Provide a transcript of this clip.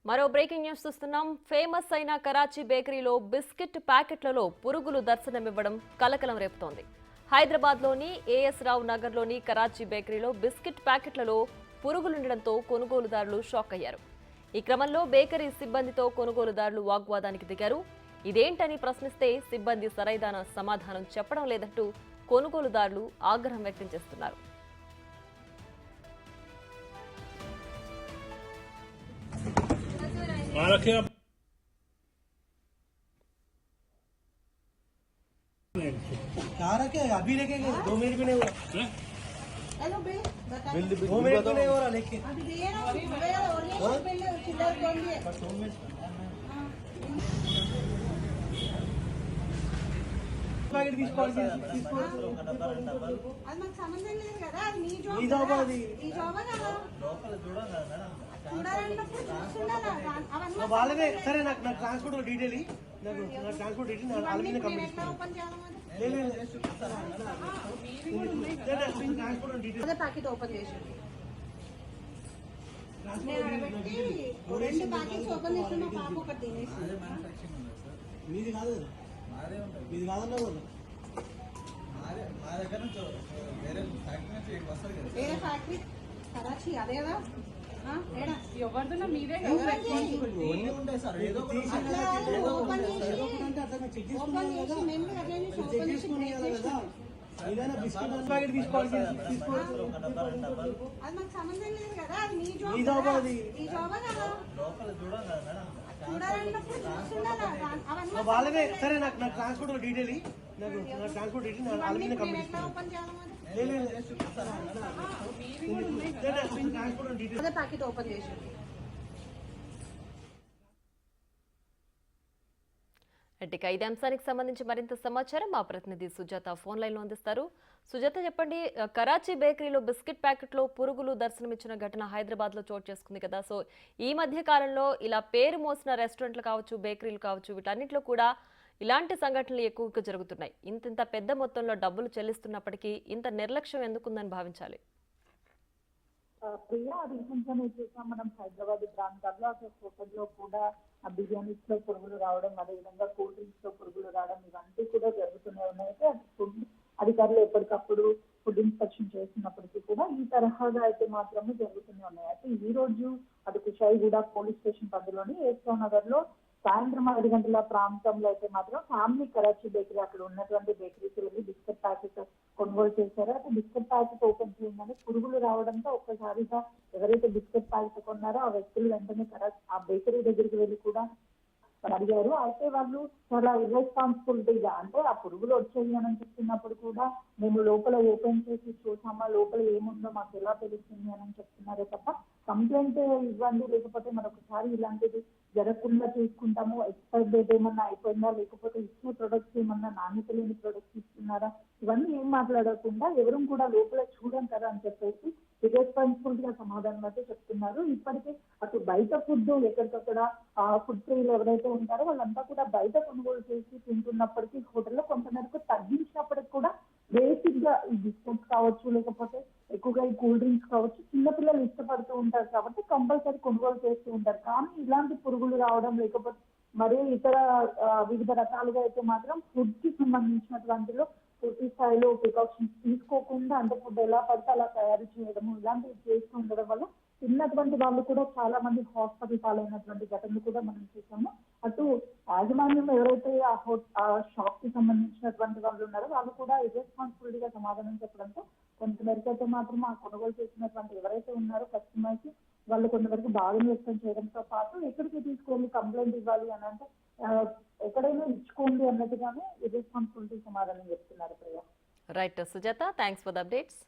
మరో breaking news చూస్తున్నాం. Famous అయిన కరాచీ బేకరీలో బిస్కెట్ ప్యాకెట్లలో పురుగులు దర్శనమివ్వడం కలకలం రేపుతోంది. హైదరాబాద్లోని ఏఎస్ రావు నగర్లోని కరాచీ బేకరీలో బిస్కెట్ ప్యాకెట్లలో పురుగులుండడంతో కొనుగోలుదారులు షాక్ అయ్యారు. ఈ క్రమంలో బేకరీ సిబ్బందితో కొనుగోలుదారులు వాగ్వాదానికి దిగారు. ఇదేంటని ప్రశ్నిస్తే సిబ్బంది సరైన సమాధానం చెప్పడం లేదంటూ కొనుగోలుదారులు ఆగ్రహం వ్యక్తం చేస్తున్నారు. अभी लेके 2 मिनट भी नहीं हुआ। हेलो बिल 2 मिनट भी नहीं हो रहा लेके अभी दिए ना और बिल चिल्लर कौन दिए पैकेट తీసుకోవాలి అది మనకు సంబంధం లేదు కదా. అది నీ ఈ జాబ్ జాబ్ అది ఈ జాబ్ కదా. లోపల చూడాలి మేడం. చూడాలన్నప్పుడు చూస్తుండాలా అవన్నీ వాళ్ళదే. సరే నాకు ట్రాన్స్పోర్ట్ డీటెయిల్ నాకు ట్రాన్స్పోర్ట్ డీటెయిల్ నేను ఆల్రెడీ కంప్లీట్ ఎట్లా ఓపెన్ చేయాలి మరి? ట్రాన్స్పోర్ట్ డీటెయిల్ అదే ప్యాకెట్ ఓపెన్ చేసి రెండు ప్యాకెట్స్ ఓపెన్ చేసి మా పాప ఒకటి తినేసి. మీది కాదు మీది కాదన్నా మా దగ్గర నుంచి వేరే ఫ్యాక్టరీ నుంచి వస్తుంది కదా. వేరే ఫ్యాక్టరీ కరాచీ అదేదా ఎవరిదన్నా మీదే ఓన్లీ ఉంటాయి సార్. ఏదో ఒకటి అట్లా ఓపెన్ చేసి చెక్ ఓపెన్ చేసి మేము అట్లా చేసి ఓపెన్ చేసి బ్రేక్ చేసి ఏదైనా బిస్కెట్ ప్యాకెట్ తీసుకోవాలి అది మనకు సంబంధం లేదు కదా. అది నీ ఈ జాబ్ జాబ్ అది ఈ జాబ్ కదా. లోపల చూడాలి కదా మేడం. చూడాలన్నప్పుడు చూస్తుండాలా అవన్నీ వాళ్ళదే. సరే నాకు ట్రాన్స్పోర్ట్ డీటెయిల్ నాకు ట్రాన్స్పోర్ట్ డీటెయిల్ నేను ఆల్రెడీ మేము కంప్లీట్ ఎట్లా ఓపెన్ చేయాలి మరి? ట్రాన్స్పోర్ట్ డీటెయిల్ అదే ప్యాకెట్ ఓపెన్ చేసి ఇక ఇదే అంశానికి సంబంధించి మరింత సమాచారం మా ప్రతినిధి సుజాత ఫోన్ లైన్ లో అందిస్తారు. సుజాత, చెప్పండి, కరాచీ బేకరీలో బిస్కెట్ ప్యాకెట్లో పురుగులు దర్శనమిచ్చిన ఘటన హైదరాబాద్ లో చోటు చేసుకుంది కదా. సో ఈ మధ్య కాలంలో ఇలా పేరు మోసిన రెస్టారెంట్లు కావచ్చు, బేకరీలు కావచ్చు, వీటన్నిటిలో కూడా ఇలాంటి సంఘటనలు ఎక్కువగా జరుగుతున్నాయి. ఇంత పెద్ద మొత్తంలో డబ్బులు చెల్లిస్తున్నప్పటికీ ఇంత నిర్లక్ష్యం ఎందుకుందని భావించాలి? ప్రియా, రీసెంట్గానే చూసాం మనం హైదరాబాద్ ప్రాంతాల్లో అసలు హోటల్లో కూడా ఆ బిర్యానీస్ లో పురుగులు రావడం, అదేవిధంగా కూల్ డ్రింక్స్ లో పురుగులు రావడం, ఇవన్నీ కూడా జరుగుతూనే ఉన్నాయి. అయితే ఫుడ్ అధికారులు ఎప్పటికప్పుడు ఫుడ్ ఇన్స్పెక్షన్ చేస్తున్నప్పటికీ కూడా ఈ తరహాగా అయితే మాత్రమే జరుగుతూనే ఉన్నాయి. అయితే ఈ రోజు అది కుషాయిగూడ పోలీస్ స్టేషన్ పరిధిలోని ఏస్రావు నగర్ లో సాయంత్రం 5 గంటల ప్రాంతంలో అయితే మాత్రం ఫ్యామిలీ కరాచీ బేకరీ అక్కడ ఉన్నటువంటి బేకరీకి వెళ్ళి బిస్కెట్ ప్యాకెట్ కొనుగోలు చేశారు. అయితే బిస్కెట్ ప్యాకెట్ ఓపెన్ చేయగానే పురుగులు రావడంతో ఒక్కసారిగా ఎవరైతే బిస్కెట్ ప్యాకెట్ కొన్నారో ఆ వ్యక్తులు వెంటనే ఆ బేకరీ దగ్గరికి వెళ్ళి కూడా అడిగారు. అయితే వాళ్ళు చాలా ఇర్రెస్పాన్సిబిలిటీగా, అంటే ఆ పురుగులు వచ్చాయి అని చెప్తున్నప్పుడు కూడా మేము లోపల ఓపెన్ చేసి చూసామా, లోపల ఏముందో మాకు ఎలా తెలుస్తుంది అని చెప్తున్నారే తప్ప కంప్లైంట్ ఇవ్వండి, లేకపోతే మరొకసారి ఇలాంటిది జరగకుండా చూసుకుంటాము, ఎక్స్పైర్ డేట్ ఏమన్నా అయిపోయిందా, లేకపోతే ఇచ్చే ప్రొడక్ట్స్ ఏమన్నా నాణ్యత లేని ప్రొడక్ట్స్ ఇస్తున్నారా, ఇవన్నీ ఏం మాట్లాడకుండా ఎవరు కూడా లోపల చూడం కదా అని చెప్పేసి ఇర్రెస్పాన్సిబిలిటీ గా సమాధానం అయితే చెప్తున్నారు. ఇప్పటికే అటు బయట ఫుడ్ ఎక్కడికక్కడ ఫుడ్ ప్రియులు ఎవరైతే ఉంటారో వాళ్ళంతా కూడా బయట కొనుగోలు చేసి తింటున్నప్పటికీ హోటల్లో కొంతమేరకు తగ్గించినప్పటికి కూడా బేసిక్ గా ఈ బిస్కెట్స్ కావచ్చు, లేకపోతే ఎక్కువగా ఈ కూల్ డ్రింక్స్ కావచ్చు, చిన్నపిల్లలు ఇష్టపడుతూ ఉంటారు కాబట్టి కంపల్సరీ కొనుగోలు చేస్తూ ఉంటారు. కానీ ఇలాంటి పురుగులు రావడం, లేకపోతే మరి ఇతర వివిధ రకాలుగా అయితే మాత్రం ఫుడ్ కి సంబంధించినటువంటిలో పూర్తి స్థాయిలో ప్రికాషన్స్ తీసుకోకుండా అంటే ఫుడ్ ఎలా పడితే అలా తయారు చేయడము, ఇలాంటివి చేస్తూ ఉండడం వల్ల తిన్నటువంటి వాళ్ళు కూడా చాలా మంది హాస్పిటల్ పాలైనటువంటి ఘటనలు కూడా మనం చూసాము. అటు యాజమాన్యం ఎవరైతే ఆ షాప్ కి సంబంధించినటువంటి వాళ్ళు ఉన్నారో వాళ్ళు కూడా ఇర్రెస్పాన్సిబిలిటీగా సమాధానం చెప్పడంతో కొంతమేరకు అయితే మాత్రం ఆ కొనుగోలు చేసినటువంటి ఎవరైతే ఉన్నారో కస్టమర్స్ వాళ్ళు కొంతవరకు బాధను వ్యక్తం చేయడంతో పాటు ఎక్కడికి తీసుకెళ్ళి కంప్లైంట్ ఇవ్వాలి అని అంటే ఎక్కడైనా ఇచ్చుకోండి అన్నట్టుగానే ఇర్రెస్పాన్సిబిలిటీ సమాధానం చెప్తున్నారు. Priya, right Sujatha, thanks for the updates.